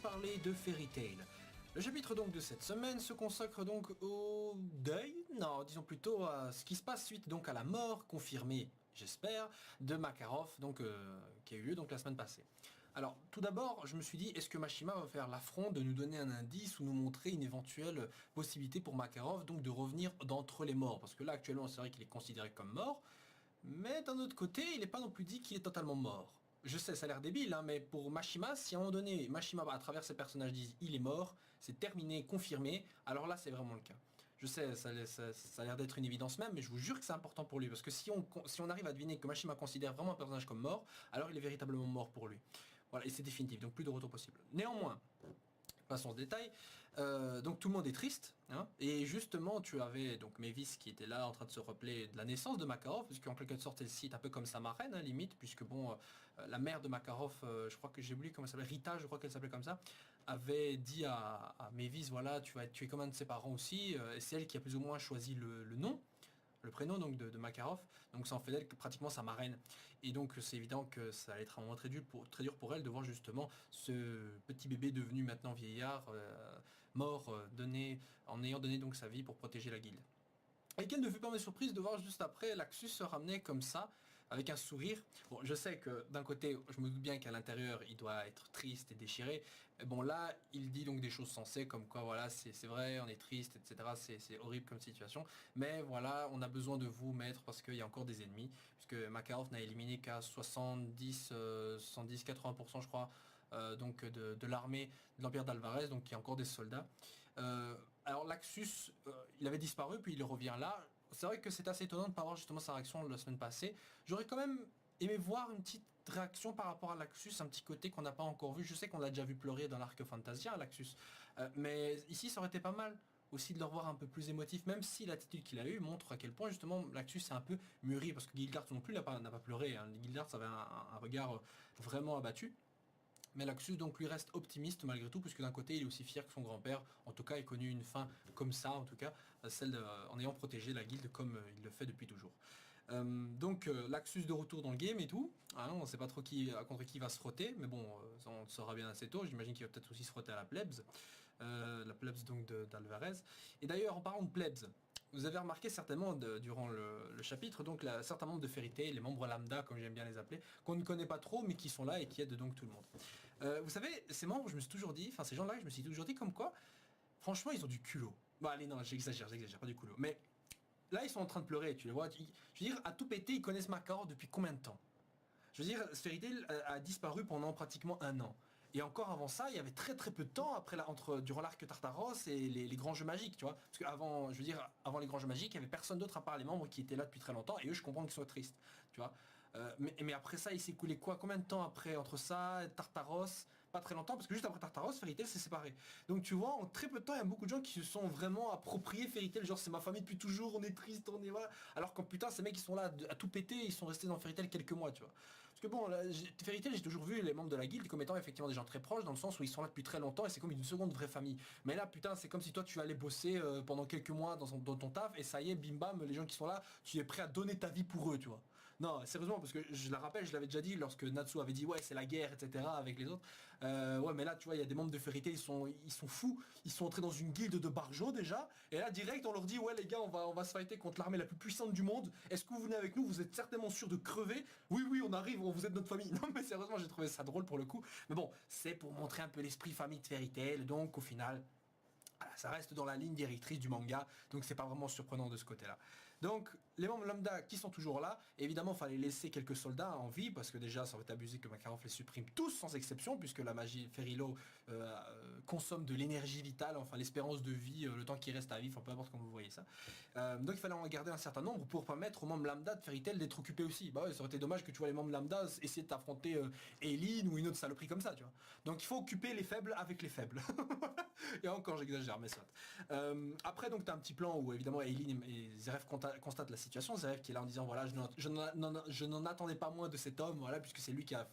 parler de Fairy Tail. Le chapitre donc de cette semaine se consacre donc au deuil, non disons plutôt à ce qui se passe suite donc à la mort confirmée, j'espère, de Makarov, donc qui a eu lieu donc la semaine passée. Alors tout d'abord je me suis dit, est-ce que Mashima va faire l'affront de nous donner un indice ou nous montrer une éventuelle possibilité pour Makarov donc de revenir d'entre les morts, parce que là actuellement c'est vrai qu'il est considéré comme mort, mais d'un autre côté il n'est pas non plus dit qu'il est totalement mort. Je sais, ça a l'air débile, hein, mais pour Mashima, si à un moment donné, Mashima, à travers ses personnages, disent « il est mort », c'est terminé, confirmé, alors là, c'est vraiment le cas. Je sais, ça a l'air d'être une évidence même, mais je vous jure que c'est important pour lui, parce que si on arrive à deviner que Mashima considère vraiment un personnage comme mort, alors il est véritablement mort pour lui. Voilà, et c'est définitif, donc plus de retour possible. Néanmoins, passons au détail, donc tout le monde est triste, hein, et justement tu avais donc Mavis qui était là en train de se rappeler de la naissance de Makarov, parce qu'en quelque sorte elle cite un peu comme sa marraine, hein, limite, puisque bon, la mère de Makarov, je crois que j'ai oublié comment elle s'appelait, Rita je crois qu'elle s'appelait comme ça, avait dit à Mavis, voilà, tu es comme un de ses parents aussi, et c'est elle qui a plus ou moins choisi le nom, le prénom donc de Makarov, donc ça en fait d'elle pratiquement sa marraine. Et donc c'est évident que ça allait être un moment très dur pour elle de voir justement ce petit bébé devenu maintenant vieillard, mort, en ayant donné donc sa vie pour protéger la guilde. Et quelle ne fut pas ma surprise de voir juste après Laxus se ramener comme ça, avec un sourire. Bon, je sais que d'un côté, je me doute bien qu'à l'intérieur, il doit être triste et déchiré. Mais bon, là, il dit donc des choses sensées, comme quoi, voilà, c'est vrai, on est triste, etc. C'est horrible comme situation. Mais voilà, on a besoin de vous, maître, parce qu'il y a encore des ennemis. Puisque Makarov n'a éliminé qu'à 80%, je crois, donc de l'armée de l'Empire d'Alvarez, donc il y a encore des soldats. Alors Laxus, il avait disparu, puis il revient là. C'est vrai que c'est assez étonnant de ne pas avoir justement sa réaction la semaine passée. J'aurais quand même aimé voir une petite réaction par rapport à Laxus, un petit côté qu'on n'a pas encore vu. Je sais qu'on l'a déjà vu pleurer dans l'Arc Fantasia, Laxus. Mais ici, ça aurait été pas mal aussi de le revoir un peu plus émotif, même si l'attitude qu'il a eue montre à quel point justement Laxus est un peu mûri, parce que Gildart non plus n'a pas pleuré. Hein. Gildart avait un regard vraiment abattu. Mais Laxus donc lui reste optimiste malgré tout, puisque d'un côté il est aussi fier que son grand-père, en tout cas, ait connu une fin comme ça, en tout cas, en ayant protégé la guilde comme il le fait depuis toujours. Laxus de retour dans le game et tout, hein, on ne sait pas trop contre qui il va se frotter, mais bon, on le saura bien assez tôt, j'imagine qu'il va peut-être aussi se frotter à la plebs, donc d'Alvarez. Et d'ailleurs, en parlant de plebs, vous avez remarqué certainement durant le chapitre, donc certains membres de Fairy Tail, les membres lambda comme j'aime bien les appeler, qu'on ne connaît pas trop mais qui sont là et qui aident donc tout le monde. Vous savez, ces membres, je me suis toujours dit, enfin ces gens-là, je me suis toujours dit comme quoi, franchement ils ont du culot. Bon allez non, j'exagère, pas du culot. Mais là ils sont en train de pleurer, tu les vois. Je veux dire, à tout péter, ils connaissent Makarov depuis combien de temps? Je veux dire, Fairy Tail a disparu pendant pratiquement un an. Et encore avant ça, il y avait très peu de temps après durant l'arc Tartaros et les grands jeux magiques, tu vois. Parce qu'avant, je veux dire, avant les grands jeux magiques, il y avait personne d'autre à part les membres qui étaient là depuis très longtemps, et eux, je comprends qu'ils soient tristes, tu vois. Mais après ça, il s'est écoulé quoi? Combien de temps après entre ça, Tartaros? Pas très longtemps, parce que juste après Tartaros, Fairy Tail s'est séparé. Donc tu vois, en très peu de temps, il y a beaucoup de gens qui se sont vraiment appropriés Fairy Tail, genre c'est ma famille depuis toujours, on est triste, on est voilà. Alors qu'en putain, ces mecs, ils sont là à tout péter, ils sont restés dans Fairy Tail quelques mois, tu vois. Parce que bon, Fairy Tail, j'ai toujours vu les membres de la guilde comme étant effectivement des gens très proches, dans le sens où ils sont là depuis très longtemps et c'est comme une seconde vraie famille. Mais là, putain, c'est comme si toi tu allais bosser pendant quelques mois dans ton taf et ça y est, bim bam, les gens qui sont là, tu es prêt à donner ta vie pour eux, tu vois. Non, sérieusement, parce que je la rappelle, je l'avais déjà dit lorsque Natsu avait dit ouais, c'est la guerre, etc. avec les autres. Ouais, mais là, tu vois, il y a des membres de Fairy Tail, ils sont fous, ils sont entrés dans une guilde de barjots déjà, et là, direct, on leur dit ouais, les gars, on va se fighter contre l'armée la plus puissante du monde. Est-ce que vous venez avec nous? Vous êtes certainement sûr de crever? Oui, on arrive, vous êtes notre famille. Non, mais sérieusement, j'ai trouvé ça drôle pour le coup. Mais bon, c'est pour montrer un peu l'esprit famille de Fairy Tail, donc au final, voilà, ça reste dans la ligne directrice du manga, donc c'est pas vraiment surprenant de ce côté-là. Donc, les membres lambda qui sont toujours là, évidemment, il fallait laisser quelques soldats en vie, parce que déjà, ça aurait été abusé que Makarov les supprime tous sans exception, puisque la magie Ferrilo consomme de l'énergie vitale, enfin l'espérance de vie, le temps qui reste à vivre, peu importe comment vous voyez ça. Donc il fallait en garder un certain nombre pour permettre aux membres lambda de Fairy Tail d'être occupés aussi. Bah ouais, ça aurait été dommage que tu vois les membres lambda essayer de t'affronter Eileen ou une autre saloperie comme ça, tu vois. Donc il faut occuper les faibles avec les faibles. Et encore j'exagère, mais soit. Après donc t'as un petit plan où évidemment Eileen et Zeref constatent la situation. Zeref qui est là en disant voilà, je n'en attendais pas moins de cet homme, voilà, puisque c'est lui qui a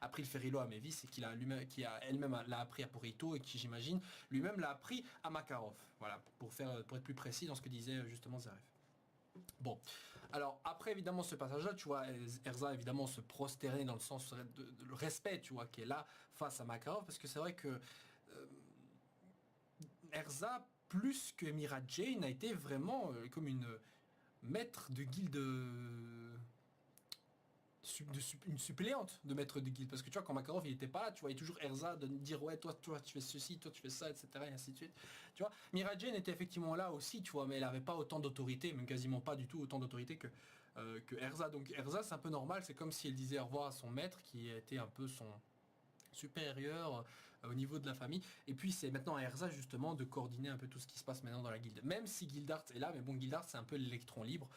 appris le Ferrilo à Mavis et qui a elle-même l'a appris à Porito et qui j'imagine lui-même l'a appris à Makarov. Voilà, pour être plus précis dans ce que disait justement Zeref. Bon, alors après évidemment ce passage-là, tu vois, Erza évidemment se prosterner dans le sens le respect, tu vois, qui est là face à Makarov, parce que c'est vrai que Erza, plus que Mira Jane, a été vraiment comme une maître de guilde... une suppléante de maître de guilde, parce que tu vois quand Makarov il était pas là, tu voyais toujours Erza de dire ouais toi tu fais ceci, toi tu fais ça, etc., et ainsi de suite, tu vois. Mira Jane était effectivement là aussi, tu vois, mais elle avait pas autant d'autorité, même quasiment pas du tout autant d'autorité que Erza. Donc Erza, c'est un peu normal, c'est comme si elle disait au revoir à son maître qui était un peu son supérieur au niveau de la famille. Et puis c'est maintenant à Erza justement de coordonner un peu tout ce qui se passe maintenant dans la guilde. Même si Gildart est là, mais bon, Gildart c'est un peu l'électron libre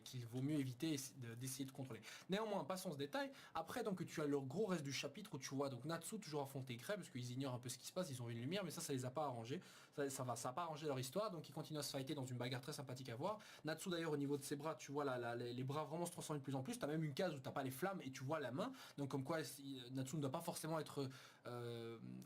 qu'il vaut mieux éviter d'essayer de contrôler. Néanmoins, passons ce détail. Après, donc tu as le gros reste du chapitre où tu vois donc Natsu toujours affronter Grey, parce qu'ils ignorent un peu ce qui se passe, ils ont une lumière, mais ça les a pas arrangés. Ça a pas arrangé leur histoire, donc ils continuent à se fighter dans une bagarre très sympathique à voir. Natsu d'ailleurs au niveau de ses bras, tu vois les bras vraiment se transformer de plus en plus. T'as même une case où t'as pas les flammes et tu vois la main. Donc comme quoi Natsu ne doit pas forcément être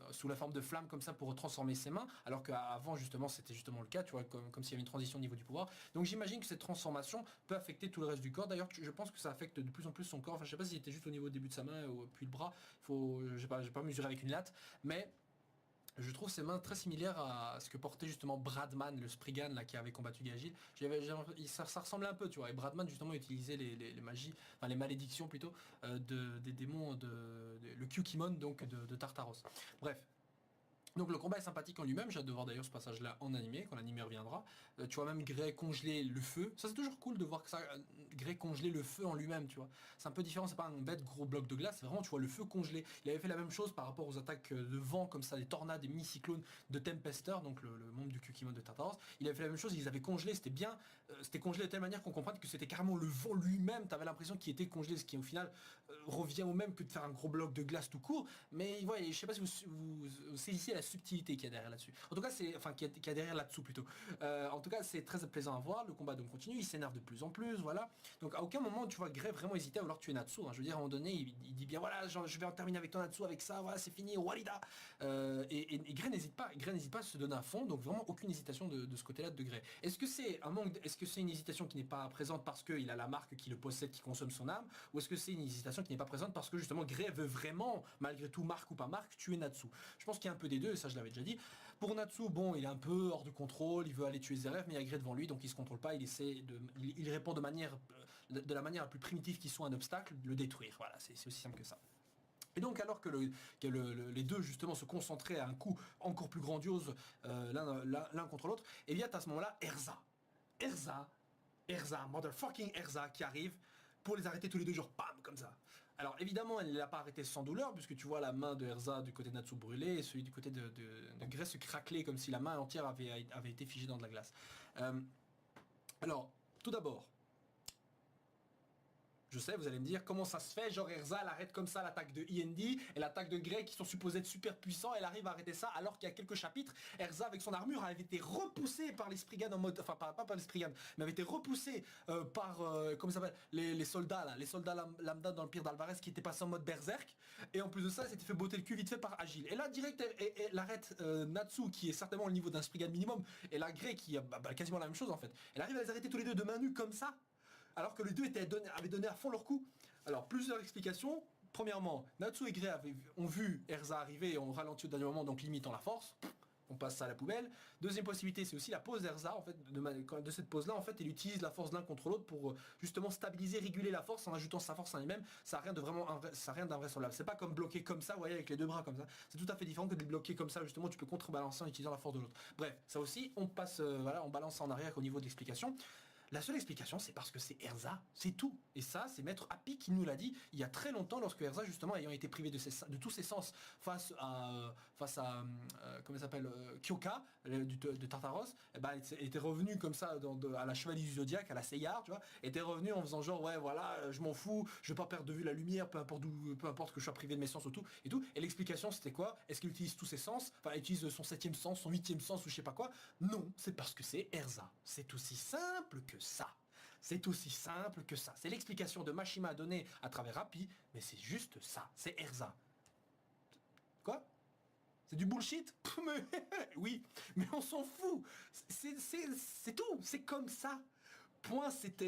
sous la forme de flamme comme ça pour transformer ses mains, alors qu'avant justement c'était justement le cas, tu vois, comme s'il y avait une transition au niveau du pouvoir. Donc j'imagine que cette transformation peut affecter tout le reste du corps. D'ailleurs je pense que ça affecte de plus en plus son corps. Enfin je sais pas s'il était juste au niveau du début de sa main ou puis le bras. J'ai pas mesuré avec une latte, mais je trouve ses mains très similaires à ce que portait justement Bradman, le Spriggan là, qui avait combattu Gagil. Ça ressemblait un peu, tu vois. Et Bradman justement utilisait les magies, enfin les malédictions plutôt, des démons le Kyukimon, donc de Tartaros. Bref. Donc le combat est sympathique en lui-même, j'ai hâte de voir d'ailleurs ce passage-là en animé, quand l'animé reviendra. Tu vois même Grey congeler le feu, ça c'est toujours cool de voir que ça, Grey congeler le feu en lui-même, tu vois. C'est un peu différent, c'est pas un bête gros bloc de glace, c'est vraiment, tu vois, le feu congelé. Il avait fait la même chose par rapport aux attaques de vent, comme ça, des tornades, des mini-cyclones de Tempester, donc le membre du Kukimon de Tartaros. Il avait fait la même chose, ils avaient congelé, c'était bien, c'était congelé de telle manière qu'on comprenne que c'était carrément le vent lui-même, t'avais l'impression qu'il était congelé, ce qui au final revient au même que de faire un gros bloc de glace tout court. Mais voilà, je sais pas si vous saisissez la subtilité qu'il y a derrière là-dessus. En tout cas, c'est enfin qu'il y a derrière là-dessous plutôt. En tout cas, c'est très plaisant à voir. Le combat donc continue, il s'énerve de plus en plus, voilà. Donc à aucun moment tu vois Grey vraiment hésiter à vouloir tuer Natsu. Hein. Je veux dire, à un moment donné, il dit bien voilà, je vais en terminer avec ton Natsu avec ça, voilà, c'est fini, Walida. Et Grey n'hésite pas, à se donner à fond, donc vraiment aucune hésitation de ce côté-là de Grey. Est-ce que c'est un manque, est-ce que c'est une hésitation qui n'est pas présente parce qu'il a la marque qui le possède, qui consomme son âme, ou est-ce que c'est une hésitation qui n'est pas présente parce que justement Grey veut vraiment, malgré tout, marque ou pas marque, tuer Natsu? Je pense qu'il y a un peu des deux, et ça je l'avais déjà dit. Pour Natsu, bon, il est un peu hors de contrôle, il veut aller tuer Zeref, mais il y a Grey devant lui, donc il se contrôle pas, il répond de la manière la plus primitive qui soit un obstacle, le détruire. Voilà, c'est aussi simple que ça. Et donc alors que les deux justement se concentraient à un coup encore plus grandiose l'un contre l'autre, et bien à ce moment-là, Erza, motherfucking Erza qui arrive pour les arrêter tous les deux, genre bam, comme ça. Alors évidemment, elle ne l'a pas arrêté sans douleur, puisque tu vois la main de Erza du côté de Natsu brûlée, et celui du côté de Grey se craqueler comme si la main entière avait été figée dans de la glace. Alors, tout d'abord, je sais, vous allez me dire, comment ça se fait, genre Erza, elle arrête comme ça l'attaque de IND et l'attaque de Grey qui sont supposés être super puissants, elle arrive à arrêter ça alors qu'il y a quelques chapitres, Erza avec son armure avait été repoussée par les Spriggan en mode, enfin pas par les Spriggan, mais avait été repoussée par, comment ça s'appelle, les soldats là, les soldats lambda dans le pire d'Alvarez qui étaient passés en mode berserk, et en plus de ça, elle s'était fait botter le cul vite fait par Agile. Et là, direct, elle arrête Natsu qui est certainement au niveau d'un Spriggan minimum, et la Grey qui a quasiment la même chose en fait. Elle arrive à les arrêter tous les deux de main nue comme ça, alors que les deux avaient donné à fond leur coup. Alors, plusieurs explications. Premièrement, Natsu et Grey ont vu Erza arriver et ont ralenti au dernier moment, donc limitant la force. On passe ça à la poubelle. Deuxième possibilité, c'est aussi la pose d'Erza. En fait, de cette pose-là, en fait, elle utilise la force l'un contre l'autre pour justement stabiliser, réguler la force en ajoutant sa force en elle-même. Ça n'a rien d'invraisemblable. C'est pas comme bloquer comme ça, vous voyez, avec les deux bras comme ça. C'est tout à fait différent que de bloquer comme ça. Justement, tu peux contrebalancer en utilisant la force de l'autre. Bref, ça aussi, on passe, voilà, on balance ça en arrière au niveau de l'explication. La seule explication, c'est parce que c'est Erza, c'est tout. Et ça, c'est Maître Happy qui nous l'a dit il y a très longtemps, lorsque Erza, justement, ayant été privé de tous ses sens face à comment ça s'appelle, Kyoka, de Tartaros, était revenu comme ça à la Chevalier du Zodiaque, à la Seyar, tu vois, était revenu en faisant genre, ouais, voilà, je m'en fous, je vais pas perdre de vue la lumière, peu importe que je sois privé de mes sens ou tout, et tout. Et l'explication, c'était quoi? Est-ce qu'il utilise tous ses sens? Enfin, il utilise son 7e sens, son 8e sens ou je sais pas quoi? Non, c'est parce que c'est Erza. C'est aussi simple que ça. C'est aussi simple que ça. C'est l'explication de Mashima donnée à travers Happy, mais c'est juste ça. C'est Erza. Quoi? C'est du bullshit? Mais, oui, mais on s'en fout. C'est tout. C'est comme ça. Point, c'est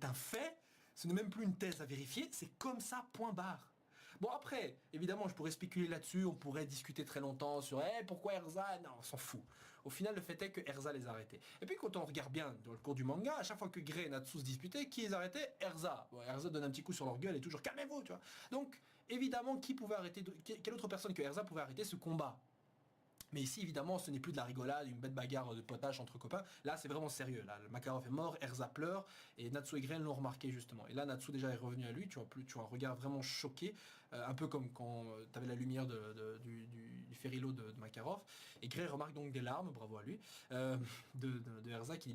un fait. Ce n'est même plus une thèse à vérifier. C'est comme ça, point barre. Bon après, évidemment, je pourrais spéculer là-dessus, on pourrait discuter très longtemps sur pourquoi Erza, non, on s'en fout. Au final, le fait est que Erza les a arrêtés. Et puis quand on regarde bien dans le cours du manga, à chaque fois que Grey et Natsu se disputaient, qui les arrêtait? Erza. Bon, Erza donne un petit coup sur leur gueule et toujours calmez-vous, tu vois. Donc, évidemment, qui pouvait arrêter, quelle autre personne que Erza pouvait arrêter ce combat? Mais ici, évidemment, ce n'est plus de la rigolade, une bête bagarre de potage entre copains. Là, c'est vraiment sérieux. Là, le Makarov est mort, Erza pleure, et Natsu et Grey l'ont remarqué justement. Et là, Natsu déjà est revenu à lui. Tu vois un regard vraiment choqué, un peu comme quand tu avais la lumière du Ferrilo de Makarov. Et Grey remarque donc des larmes, bravo à lui, de Erza qui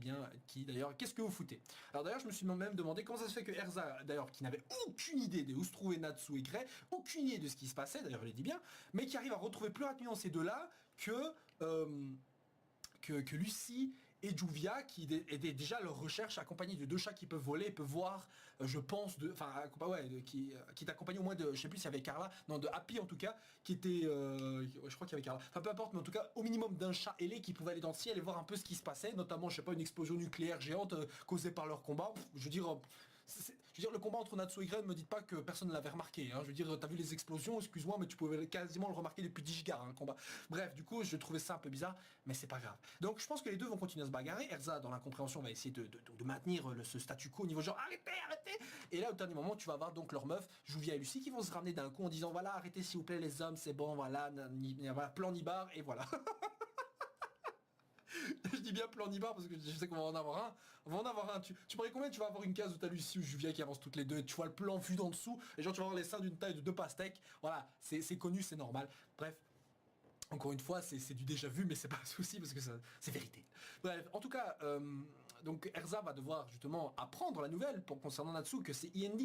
d'ailleurs, qu'est-ce que vous foutez? Alors d'ailleurs, je me suis même demandé comment ça se fait que Erza, d'ailleurs, qui n'avait aucune idée de où se trouvaient Natsu et Grey, aucune idée de ce qui se passait, d'ailleurs, je l'ai dit bien, mais qui arrive à retrouver plus rapidement ces deux-là que Lucie et Juvia qui étaient déjà leur recherche accompagnés de deux chats qui peuvent voler et peuvent voir, je pense, qui t'accompagnait au moins de, je sais plus s'il y avait Carla, non de Happy en tout cas, qui était, je crois qu'il y avait Carla, enfin peu importe, mais en tout cas au minimum d'un chat ailé qui pouvait aller dans le ciel et voir un peu ce qui se passait, notamment je sais pas une explosion nucléaire géante causée par leur combat, je veux dire, le combat entre Natsu et Grey, ne me dites pas que personne ne l'avait remarqué. Hein. Je veux dire, t'as vu les explosions, excuse-moi, mais tu pouvais quasiment le remarquer depuis 10 gigas, le combat. Bref, du coup, je trouvais ça un peu bizarre, mais c'est pas grave. Donc, je pense que les deux vont continuer à se bagarrer. Erza, dans l'incompréhension, va essayer de maintenir ce statu quo au niveau genre arrêtez, arrêtez. Et là, au dernier moment, tu vas avoir donc leur meuf, Juvia et Lucie, qui vont se ramener d'un coup en disant voilà, arrêtez s'il vous plaît les hommes, c'est bon, voilà, plan Nibar, et voilà. Je dis bien plan Nibar parce que je sais qu'on va en avoir un. On va en avoir un. Tu paries combien tu vas avoir une case où t'as Lucie ou Juvia qui avancent toutes les deux et tu vois le plan vu d'en dessous et genre tu vas avoir les seins d'une taille de 2 pastèques. Voilà, c'est connu, c'est normal. Bref. Encore une fois, c'est du déjà vu, mais c'est pas un souci parce que c'est vérité. Bref, en tout cas, donc Erza va devoir justement apprendre la nouvelle concernant Natsu que c'est IND.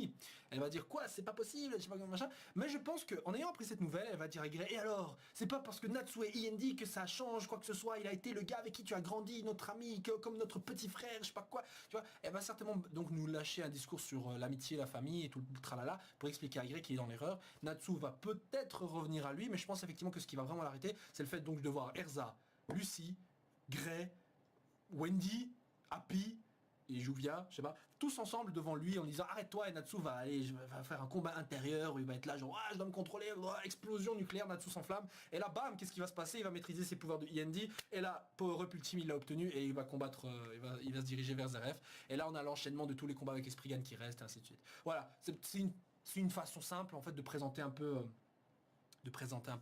Elle va dire quoi, c'est pas possible, je sais pas comment machin. Mais je pense qu'en ayant appris cette nouvelle, elle va dire à Grey, et alors, c'est pas parce que Natsu est IND que ça change quoi que ce soit. Il a été le gars avec qui tu as grandi, notre ami, comme notre petit frère, je sais pas quoi. Tu vois, elle va certainement donc nous lâcher un discours sur l'amitié, la famille et tout le tralala pour expliquer à Grey qu'il est dans l'erreur. Natsu va peut-être revenir à lui, mais je pense effectivement que ce qui va vraiment l'arrêter, c'est le fait donc de voir Erza, Lucie, Grey, Wendy, Happy et Juvia, je sais pas, tous ensemble devant lui en disant arrête-toi et Natsu va faire un combat intérieur où il va être là genre je dois me contrôler, explosion nucléaire, Natsu s'enflamme et là bam, qu'est-ce qui va se passer? Il va maîtriser ses pouvoirs de IND et là power-up ultime il l'a obtenu et il va combattre, il va se diriger vers Zeref et là on a l'enchaînement de tous les combats avec Esprigan qui restent et ainsi de suite. Voilà, c'est une façon simple en fait de présenter un peu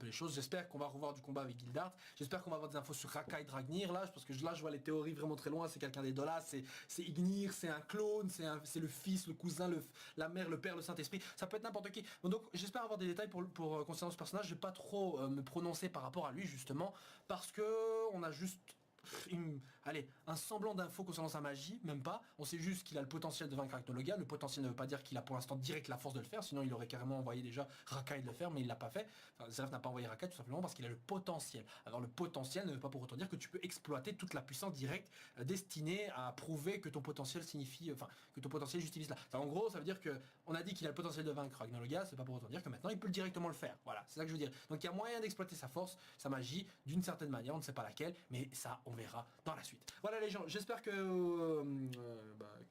les choses. J'espère qu'on va revoir du combat avec Gildart. J'espère qu'on va avoir des infos sur Rakai Dragnir là, parce que là je vois les théories vraiment très loin. C'est quelqu'un des Dolas, c'est Ignir, c'est un clone, c'est le fils, le cousin, la mère, le père, le Saint-Esprit. Ça peut être n'importe qui. Bon, donc j'espère avoir des détails pour concernant ce personnage. Je vais pas trop me prononcer par rapport à lui justement, parce que on a juste un semblant d'info concernant sa magie, même pas. On sait juste qu'il a le potentiel de vaincre Acnologia. Le potentiel ne veut pas dire qu'il a pour l'instant direct la force de le faire, sinon il aurait carrément envoyé déjà Rakai de le faire, mais il l'a pas fait. Enfin, Zeref n'a pas envoyé Rakai tout simplement parce qu'il a le potentiel. Alors le potentiel ne veut pas pour autant dire que tu peux exploiter toute la puissance directe destinée à prouver que ton potentiel signifie, que ton potentiel justifie cela. En gros, ça veut dire que on a dit qu'il a le potentiel de vaincre Acnologia, c'est pas pour autant dire que maintenant il peut directement le faire. Voilà, c'est ça que je veux dire. Donc il y a moyen d'exploiter sa force, sa magie, d'une certaine manière, on ne sait pas laquelle, mais ça on verra dans la suite. Voilà les gens, j'espère que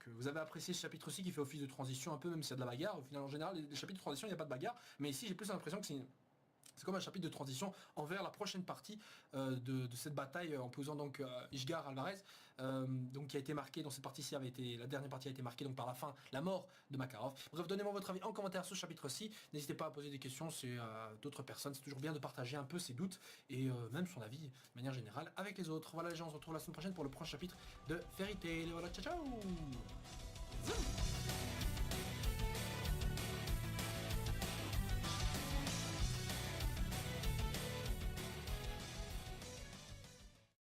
vous avez apprécié ce chapitre-ci qui fait office de transition un peu, même s'il y a de la bagarre. Au final, en général, les chapitres de transition, il n'y a pas de bagarre, mais ici j'ai plus l'impression que c'est comme un chapitre de transition envers la prochaine partie de cette bataille en posant donc Ishgar Alvarez, donc qui a été marqué dans cette partie-ci la dernière partie a été marquée donc par la mort de Makarov. Bref, donnez-moi votre avis en commentaire sur ce chapitre-ci. N'hésitez pas à poser des questions, c'est d'autres personnes. C'est toujours bien de partager un peu ses doutes et même son avis de manière générale avec les autres. Voilà les gens, on se retrouve la semaine prochaine pour le prochain chapitre de Fairy Tail. Et voilà, ciao ciao.